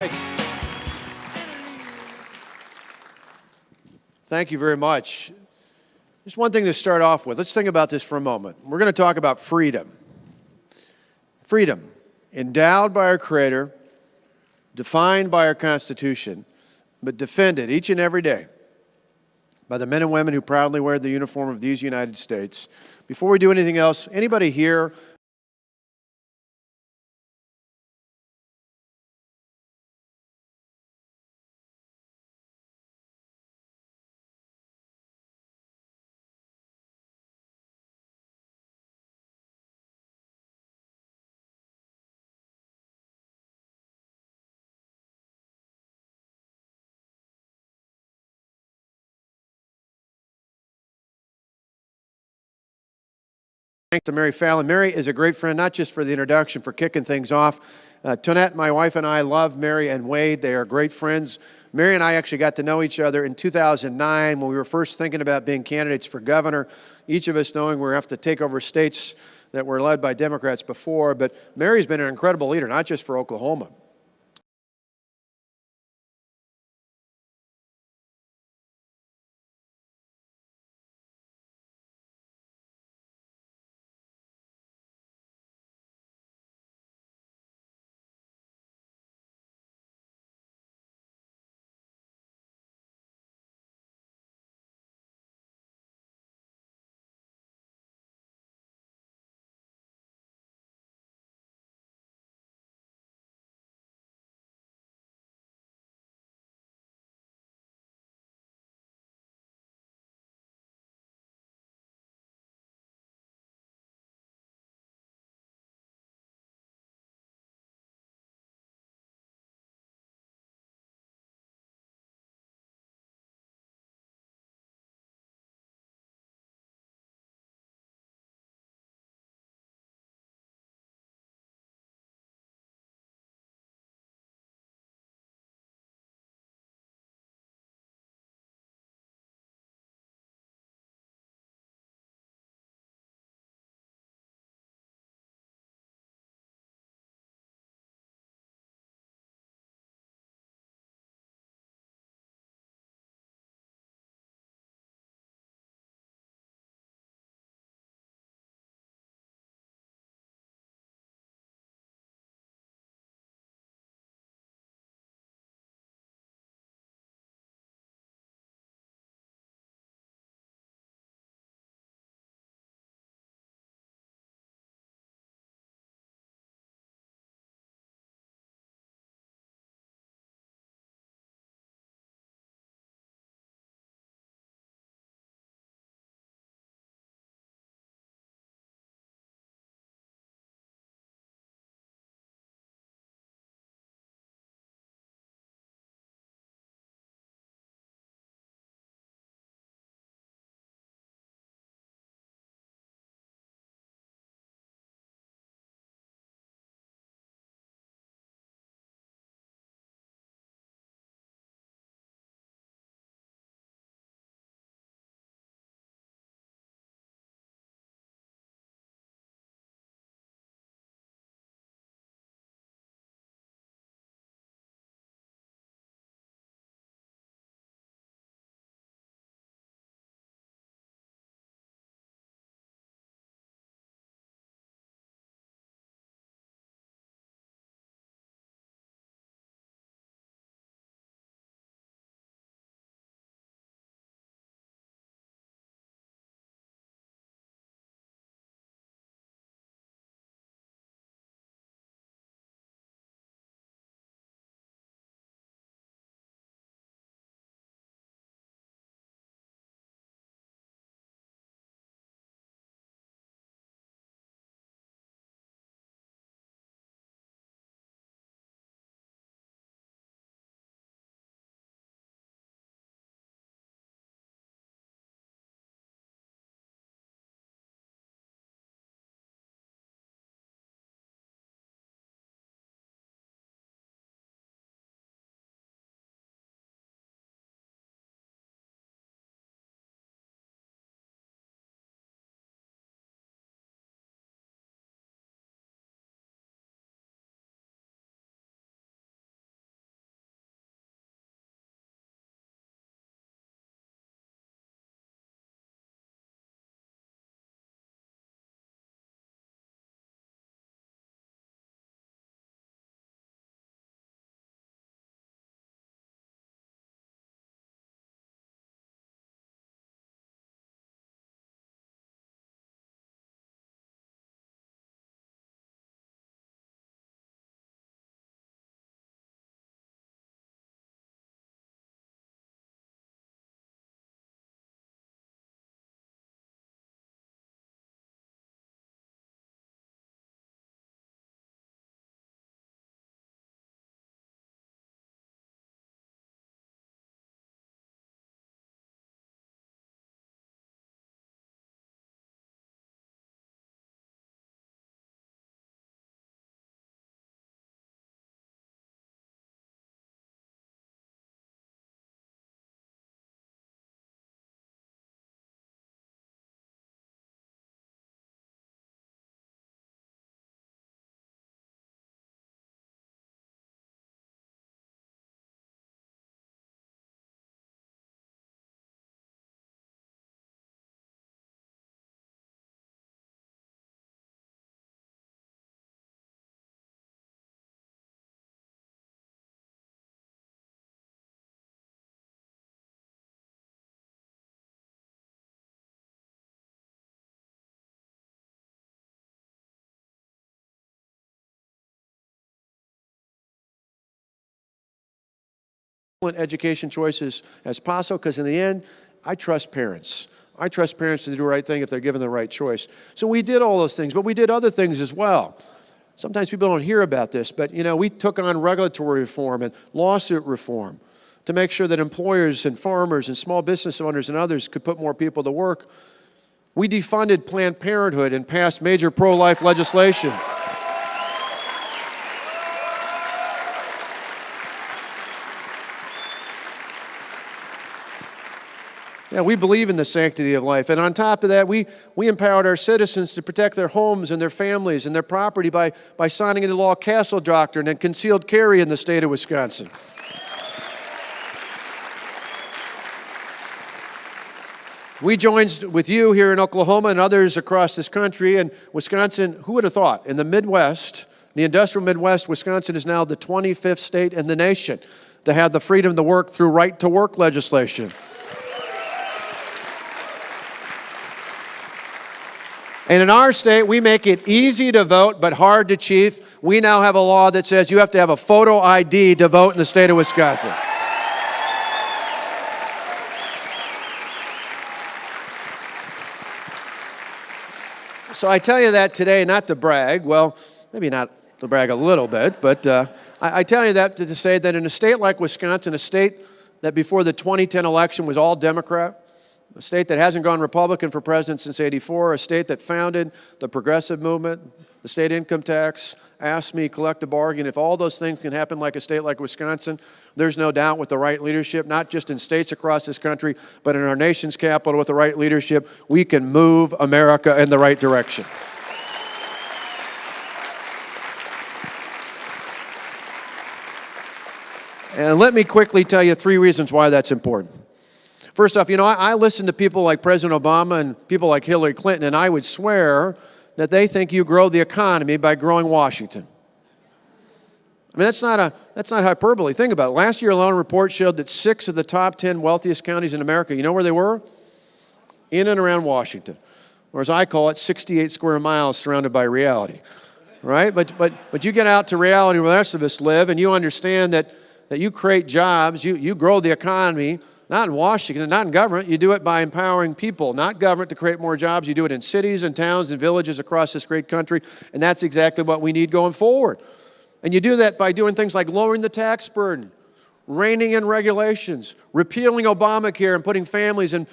Thank you very much. Just one thing to start off with. Let's think about this for a moment. We're going to talk about freedom. Freedom, endowed by our Creator, defined by our Constitution, but defended each and every day by the men and women who proudly wear the uniform of these United States. Before we do anything else, anybody here thanks to Mary Fallon. Mary is a great friend, not just for the introduction, for kicking things off. Tonette, my wife, and I love Mary and Wade. They are great friends. Mary and I actually got to know each other in 2009 when we were first thinking about being candidates for governor, each of us knowing we were going to have to take over states that were led by Democrats before. But Mary's been an incredible leader, not just for Oklahoma. education choices as possible, because in the end, I trust parents. I trust parents to do the right thing if they're given the right choice. So we did all those things, but we did other things as well. Sometimes people don't hear about this, but we took on regulatory reform and lawsuit reform to make sure that employers and farmers and small business owners and others could put more people to work. We defunded Planned Parenthood and passed major pro-life legislation. Yeah, we believe in the sanctity of life. And on top of that, we empowered our citizens to protect their homes and their families and their property by signing into law castle doctrine and concealed carry in the state of Wisconsin. We joined with you here in Oklahoma and others across this country. And Wisconsin, who would have thought, in the Midwest, the industrial Midwest, Wisconsin is now the 25th state in the nation to have the freedom to work through right-to-work legislation. And in our state, we make it easy to vote, but hard to achieve. We now have a law that says you have to have a photo ID to vote in the state of Wisconsin. So I tell you that today, not to brag. Well, maybe not to brag a little bit, but I tell you that to say that in a state like Wisconsin, a state that before the 2010 election was all Democrat, a state that hasn't gone Republican for president since '84, a state that founded the progressive movement, the state income tax, AFSCME, collective bargaining. If all those things can happen like a state like Wisconsin, there's no doubt with the right leadership, not just in states across this country, but in our nation's capital with the right leadership, we can move America in the right direction. And let me quickly tell you 3 reasons why that's important. First off, I listen to people like President Obama and people like Hillary Clinton, and I would swear that they think you grow the economy by growing Washington. I mean, that's not hyperbole. Think about it. Last year alone, a report showed that 6 of the top 10 wealthiest counties in America, you know where they were? In and around Washington. Or as I call it, 68 square miles surrounded by reality. Right? But you get out to reality where the rest of us live, and you understand that you create jobs, you grow the economy, not in Washington, not in government. You do it by empowering people, not government, to create more jobs. You do it in cities and towns and villages across this great country, and that's exactly what we need going forward. And you do that by doing things like lowering the tax burden, reining in regulations, repealing Obamacare and putting families and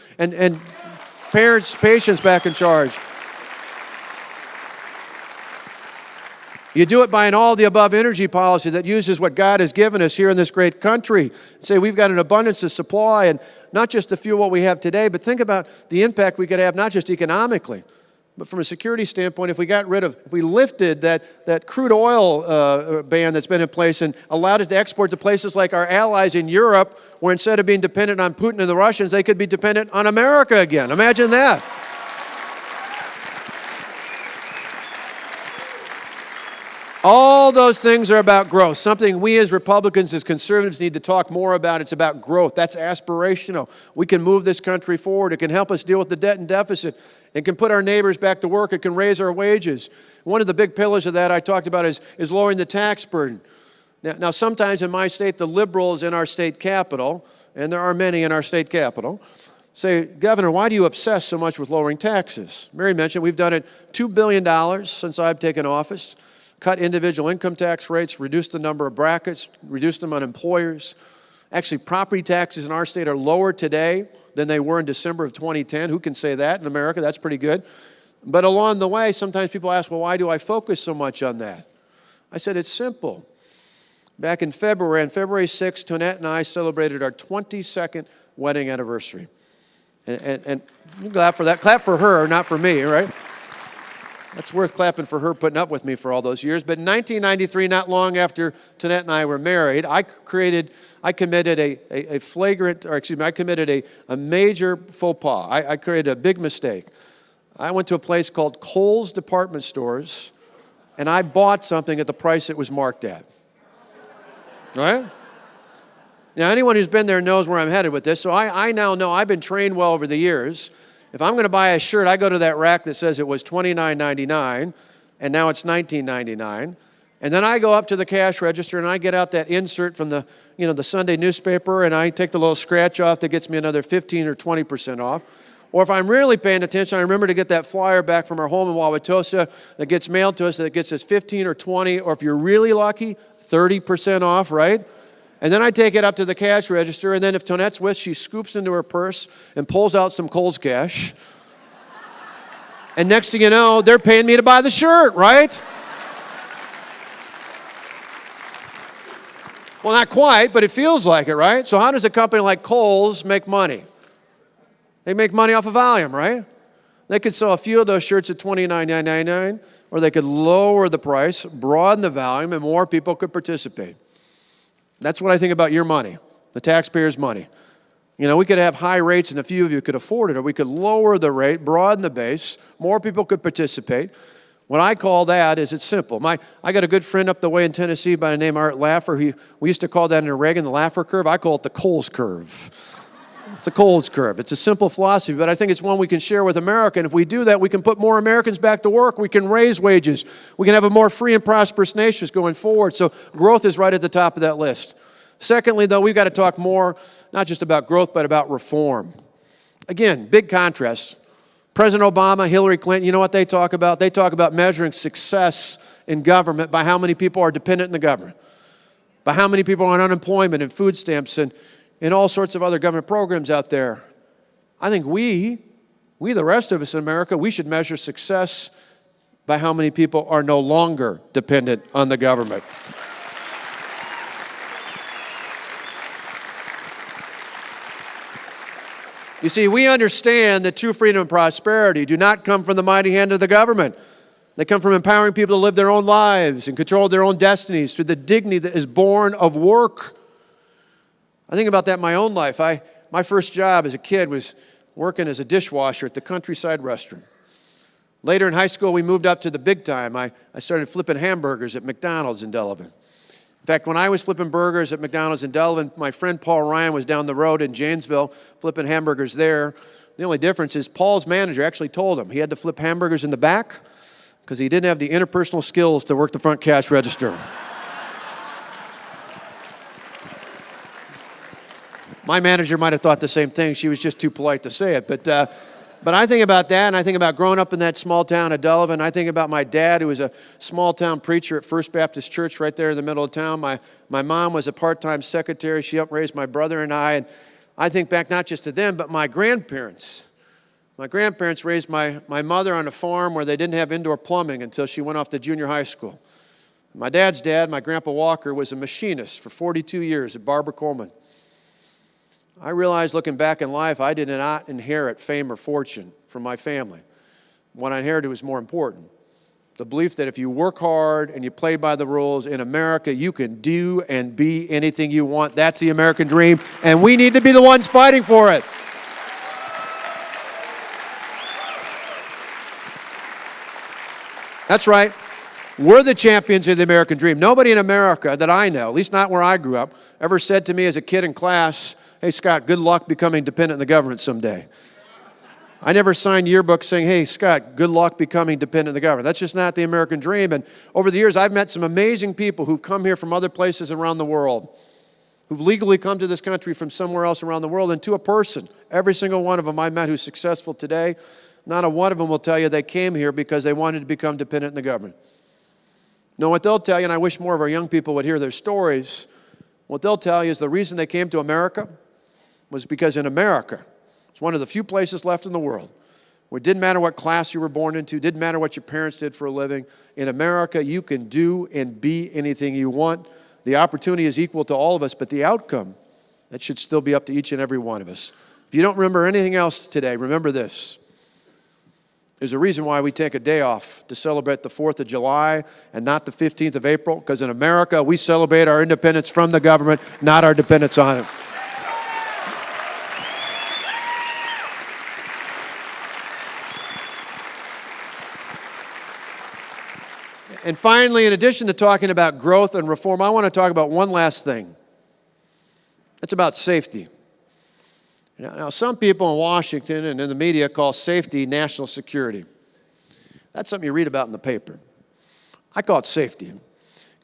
parents, patients back in charge. You do it by an all-the-above energy policy that uses what God has given us here in this great country. Say we've got an abundance of supply, and not just to fuel what we have today, but think about the impact we could have not just economically, but from a security standpoint. If we lifted that crude oil ban that's been in place and allowed it to export to places like our allies in Europe, where instead of being dependent on Putin and the Russians, they could be dependent on America again. Imagine that. All those things are about growth, something we as Republicans, as conservatives, need to talk more about. It's about growth. That's aspirational. We can move this country forward. It can help us deal with the debt and deficit. It can put our neighbors back to work. It can raise our wages. One of the big pillars of that I talked about is lowering the tax burden. Now, sometimes in my state, the liberals in our state capital, and there are many in our state capital, say, Governor, why do you obsess so much with lowering taxes? Mary mentioned we've done it $2 billion since I've taken office. Cut individual income tax rates, reduce the number of brackets, reduce them on employers. Actually, property taxes in our state are lower today than they were in December of 2010. Who can say that in America? That's pretty good. But along the way, sometimes people ask, well, why do I focus so much on that? I said, it's simple. Back in February, on February 6th, Tonette and I celebrated our 22nd wedding anniversary. And you clap for that. Clap for her, not for me, right? That's worth clapping for her putting up with me for all those years. But in 1993, not long after Tonette and I were married, I committed a major faux pas. I created a big mistake. I went to a place called Kohl's Department Stores, and I bought something at the price it was marked at. All right? Now, anyone who's been there knows where I'm headed with this. So I now know, I've been trained well over the years. If I'm going to buy a shirt, I go to that rack that says it was $29.99, and now it's $19.99. And then I go up to the cash register and I get out that insert from the, the Sunday newspaper, and I take the little scratch off that gets me another 15 or 20% off. Or if I'm really paying attention, I remember to get that flyer back from our home in Wauwatosa that gets mailed to us that gets us 15 or 20, or if you're really lucky, 30% off, right? And then I take it up to the cash register, and then if Tonette's with, she scoops into her purse and pulls out some Kohl's cash. And next thing you know, they're paying me to buy the shirt, right? Well, not quite, but it feels like it, right? So how does a company like Kohl's make money? They make money off of volume, right? They could sell a few of those shirts at $29.99, or they could lower the price, broaden the volume, and more people could participate. That's what I think about your money, the taxpayers' money. We could have high rates and a few of you could afford it, or we could lower the rate, broaden the base, more people could participate. What I call that is it's simple. I got a good friend up the way in Tennessee by the name of Art Laffer. We used to call that in Oregon the Laffer curve. I call it the Kohl's curve. It's the Kohl's curve. It's a simple philosophy, but I think it's one we can share with America. And if we do that, we can put more Americans back to work. We can raise wages. We can have a more free and prosperous nation going forward. So growth is right at the top of that list. Secondly, though, we've got to talk more, not just about growth, but about reform. Again, big contrast. President Obama, Hillary Clinton, you know what they talk about? They talk about measuring success in government by how many people are dependent on the government, by how many people are on unemployment and food stamps and all sorts of other government programs out there. I think we, the rest of us in America, we should measure success by how many people are no longer dependent on the government. You see, we understand that true freedom and prosperity do not come from the mighty hand of the government. They come from empowering people to live their own lives and control their own destinies through the dignity that is born of work. I think about that in my own life. My first job as a kid was working as a dishwasher at the Countryside Restaurant. Later in high school, we moved up to the big time. I started flipping hamburgers at McDonald's in Delavan. In fact, when I was flipping burgers at McDonald's in Delavan, my friend Paul Ryan was down the road in Janesville flipping hamburgers there. The only difference is Paul's manager actually told him he had to flip hamburgers in the back because he didn't have the interpersonal skills to work the front cash register. My manager might have thought the same thing. She was just too polite to say it. But I think about that, and I think about growing up in that small town of Delavan. I think about my dad, who was a small-town preacher at First Baptist Church right there in the middle of town. My mom was a part-time secretary. She helped raise my brother and I. And I think back not just to them, but my grandparents. My grandparents raised my mother on a farm where they didn't have indoor plumbing until she went off to junior high school. My dad's dad, my Grandpa Walker, was a machinist for 42 years at Barbara Coleman. I realized looking back in life, I did not inherit fame or fortune from my family. What I inherited was more important. The belief that if you work hard and you play by the rules in America, you can do and be anything you want. That's the American dream, and we need to be the ones fighting for it. That's right. We're the champions of the American dream. Nobody in America that I know, at least not where I grew up, ever said to me as a kid in class, "Hey, Scott, good luck becoming dependent on the government someday." I never signed yearbooks saying, "Hey, Scott, good luck becoming dependent on the government." That's just not the American dream. And over the years, I've met some amazing people who've come here from other places around the world, who've legally come to this country from somewhere else around the world. And to a person, every single one of them I met who's successful today, not a one of them will tell you they came here because they wanted to become dependent on the government. No, what they'll tell you, and I wish more of our young people would hear their stories, what they'll tell you is the reason they came to America was because in America, it's one of the few places left in the world where it didn't matter what class you were born into, didn't matter what your parents did for a living. In America, you can do and be anything you want. The opportunity is equal to all of us, but the outcome, that should still be up to each and every one of us. If you don't remember anything else today, remember this. There's a reason why we take a day off to celebrate the 4th of July and not the 15th of April, because in America, we celebrate our independence from the government, not our dependence on it. And finally, in addition to talking about growth and reform, I want to talk about one last thing. It's about safety. Now, some people in Washington and in the media call safety national security. That's something you read about in the paper. I call it safety.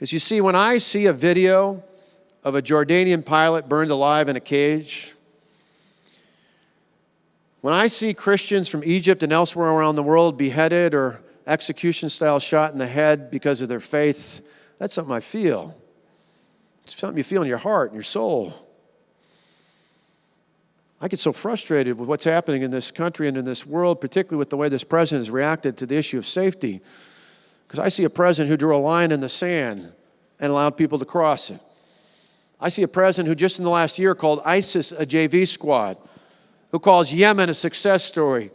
Because you see, when I see a video of a Jordanian pilot burned alive in a cage, when I see Christians from Egypt and elsewhere around the world beheaded or execution-style shot in the head because of their faith, that's something I feel. It's something you feel in your heart and your soul. I get so frustrated with what's happening in this country and in this world, particularly with the way this president has reacted to the issue of safety, because I see a president who drew a line in the sand and allowed people to cross it. I see a president who just in the last year called ISIS a JV squad, who calls Yemen a success story,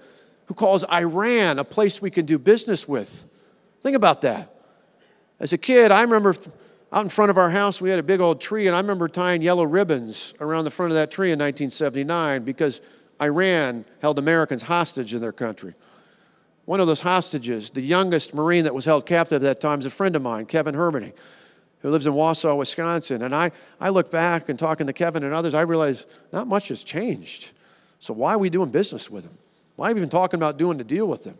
who calls Iran a place we can do business with. Think about that. As a kid, I remember out in front of our house, we had a big old tree, and I remember tying yellow ribbons around the front of that tree in 1979 because Iran held Americans hostage in their country. One of those hostages, the youngest Marine that was held captive at that time, is a friend of mine, Kevin Hermany, who lives in Wausau, Wisconsin. And I look back and talking to Kevin and others, I realize not much has changed. So why are we doing business with him? Why are we even talking about doing a deal with him?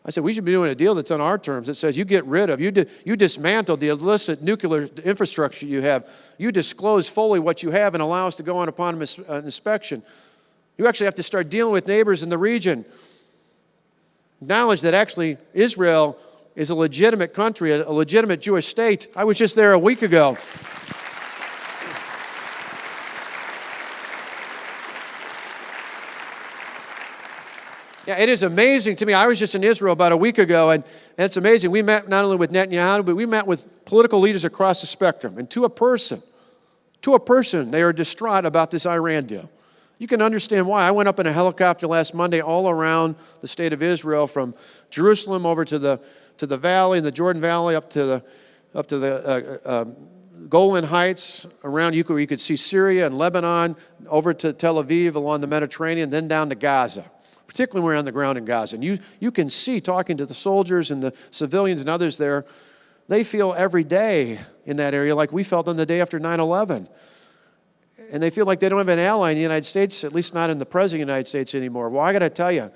I said, we should be doing a deal that's on our terms that says you get rid of, you dismantle the illicit nuclear infrastructure you have. You disclose fully what you have and allow us to go on upon inspection. You actually have to start dealing with neighbors in the region. Acknowledge that actually Israel is a legitimate country, a legitimate Jewish state. I was just there a week ago. Yeah, it is amazing to me. I was just in Israel about a week ago, and it's amazing. We met not only with Netanyahu, but we met with political leaders across the spectrum. And to a person, they are distraught about this Iran deal. You can understand why. I went up in a helicopter last Monday all around the state of Israel, from Jerusalem over to the valley, in the Jordan Valley, up to the Golan Heights. Around you could see Syria and Lebanon, over to Tel Aviv along the Mediterranean, then down to Gaza. Particularly when we're on the ground in Gaza. And you can see, talking to the soldiers and the civilians and others there, they feel every day in that area like we felt on the day after 9/11. And they feel like they don't have an ally in the United States, at least not in the President of the United States anymore. Well, I got to tell you,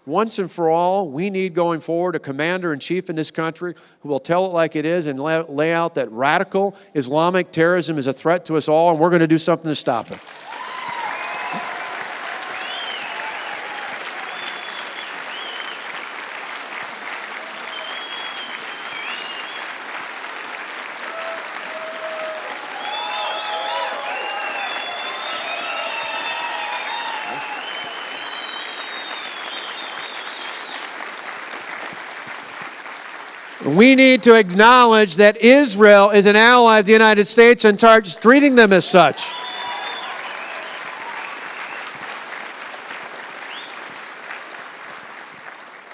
once and for all, we need going forward a commander-in-chief in this country who will tell it like it is and lay out that radical Islamic terrorism is a threat to us all, and we're going to do something to stop it. We need to acknowledge that Israel is an ally of the United States and start treating them as such.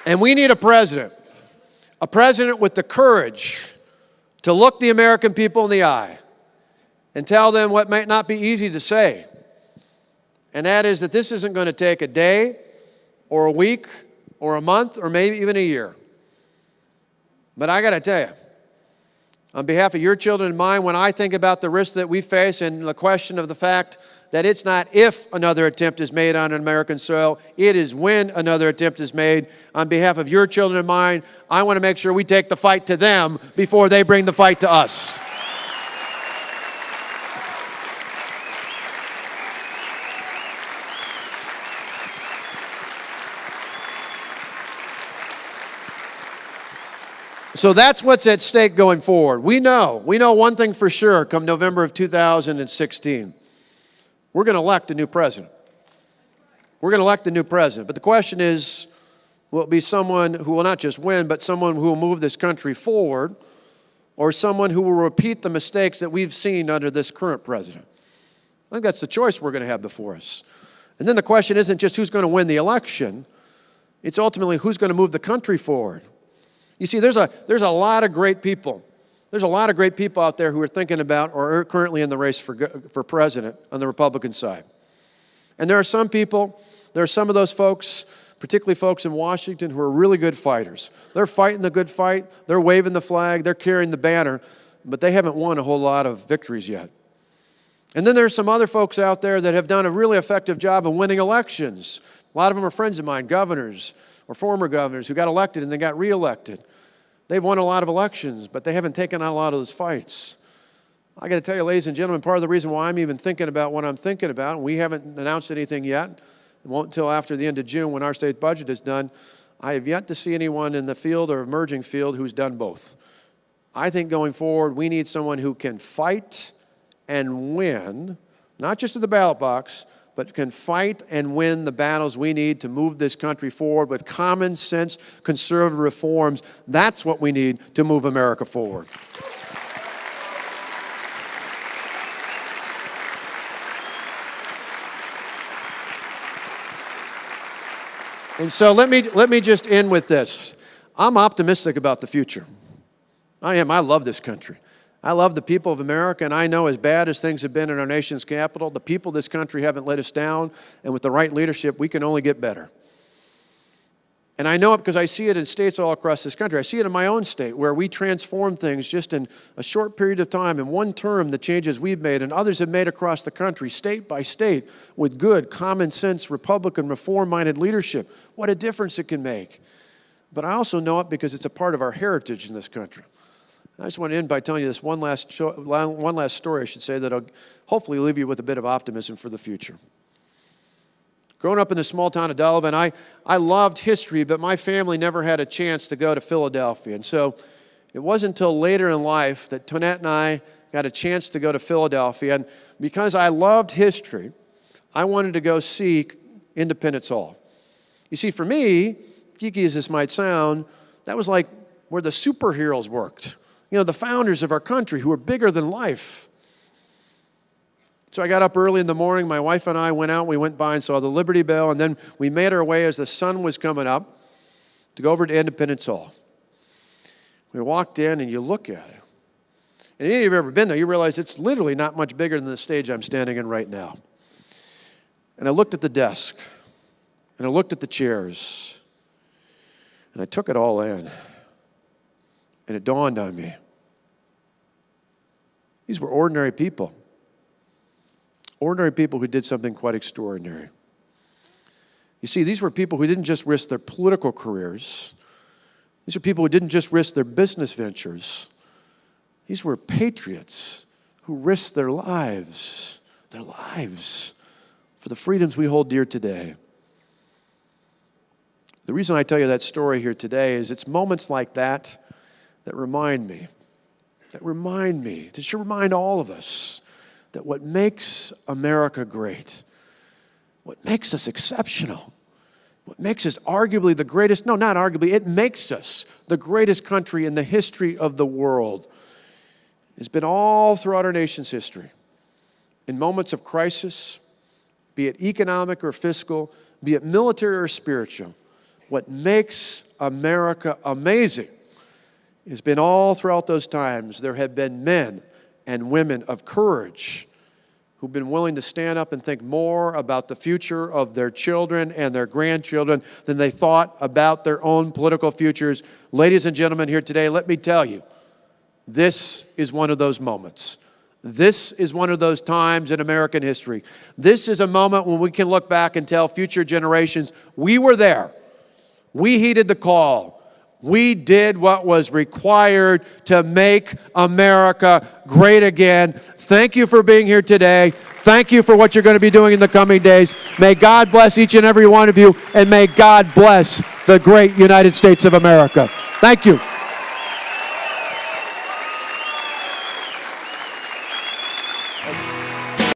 And we need a president with the courage to look the American people in the eye and tell them what might not be easy to say. And that is that this isn't going to take a day or a week or a month or maybe even a year. But I got to tell you, on behalf of your children and mine, when I think about the risks that we face and the question of the fact that it's not if another attempt is made on American soil, it is when another attempt is made. On behalf of your children and mine, I want to make sure we take the fight to them before they bring the fight to us. So that's what's at stake going forward. We know one thing for sure come November of 2016. We're going to elect a new president. We're going to elect a new president. But the question is, will it be someone who will not just win, but someone who will move this country forward, or someone who will repeat the mistakes that we've seen under this current president? I think that's the choice we're going to have before us. And then the question isn't just who's going to win the election. It's ultimately who's going to move the country forward. You see, there's a lot of great people. There's a lot of great people out there who are thinking about or are currently in the race for president on the Republican side. And there are some people, there are some of those folks, particularly folks in Washington, who are really good fighters. They're fighting the good fight. They're waving the flag. They're carrying the banner. But they haven't won a whole lot of victories yet. And then there's some other folks out there that have done a really effective job of winning elections. A lot of them are friends of mine, governors or former governors who got elected and then got reelected. They've won a lot of elections, but they haven't taken on a lot of those fights. I got to tell you, ladies and gentlemen, part of the reason why I'm even thinking about what I'm thinking about, and we haven't announced anything yet, it won't until after the end of June when our state budget is done, I have yet to see anyone in the field or emerging field who's done both. I think going forward, we need someone who can fight and win, not just at the ballot box, but can fight and win the battles we need to move this country forward with common sense conservative reforms. That's what we need to move America forward. And so let me just end with this. I'm optimistic about the future. I am. I love this country. I love the people of America, and I know as bad as things have been in our nation's capital, the people of this country haven't let us down, and with the right leadership, we can only get better. And I know it because I see it in states all across this country. I see it in my own state where we transform things just in a short period of time, in one term, the changes we've made and others have made across the country, state by state, with good, common sense, Republican, reform-minded leadership. What a difference it can make. But I also know it because it's a part of our heritage in this country. I just want to end by telling you this one last story, I should say, that will hopefully leave you with a bit of optimism for the future. Growing up in the small town of Delavan, I loved history, but my family never had a chance to go to Philadelphia. And so it wasn't until later in life that Tonette and I got a chance to go to Philadelphia. And because I loved history, I wanted to go see Independence Hall. You see, for me, geeky as this might sound, that was like where the superheroes worked. You know, the founders of our country who were bigger than life. So I got up early in the morning. My wife and I went out. We went by and saw the Liberty Bell, and then we made our way as the sun was coming up to go over to Independence Hall. We walked in, and you look at it. And if you've ever been there, you realize it's literally not much bigger than the stage I'm standing in right now. And I looked at the desk, and I looked at the chairs, and I took it all in. And it dawned on me. These were ordinary people. Ordinary people who did something quite extraordinary. You see, these were people who didn't just risk their political careers. These are people who didn't just risk their business ventures. These were patriots who risked their lives for the freedoms we hold dear today. The reason I tell you that story here today is it's moments like that remind me, it should remind all of us that what makes America great, what makes us exceptional, what makes us arguably the greatest, no, not arguably, it makes us the greatest country in the history of the world. It's been all throughout our nation's history. In moments of crisis, be it economic or fiscal, be it military or spiritual, what makes America amazing has been all throughout those times. There have been men and women of courage who've been willing to stand up and think more about the future of their children and their grandchildren than they thought about their own political futures. Ladies and gentlemen, here today, let me tell you, this is one of those moments. This is one of those times in American history. This is a moment when we can look back and tell future generations, we were there. We heeded the call. We did what was required to make America great again. Thank you for being here today. Thank you for what you're going to be doing in the coming days. May God bless each and every one of you, and may God bless the great United States of America. Thank you.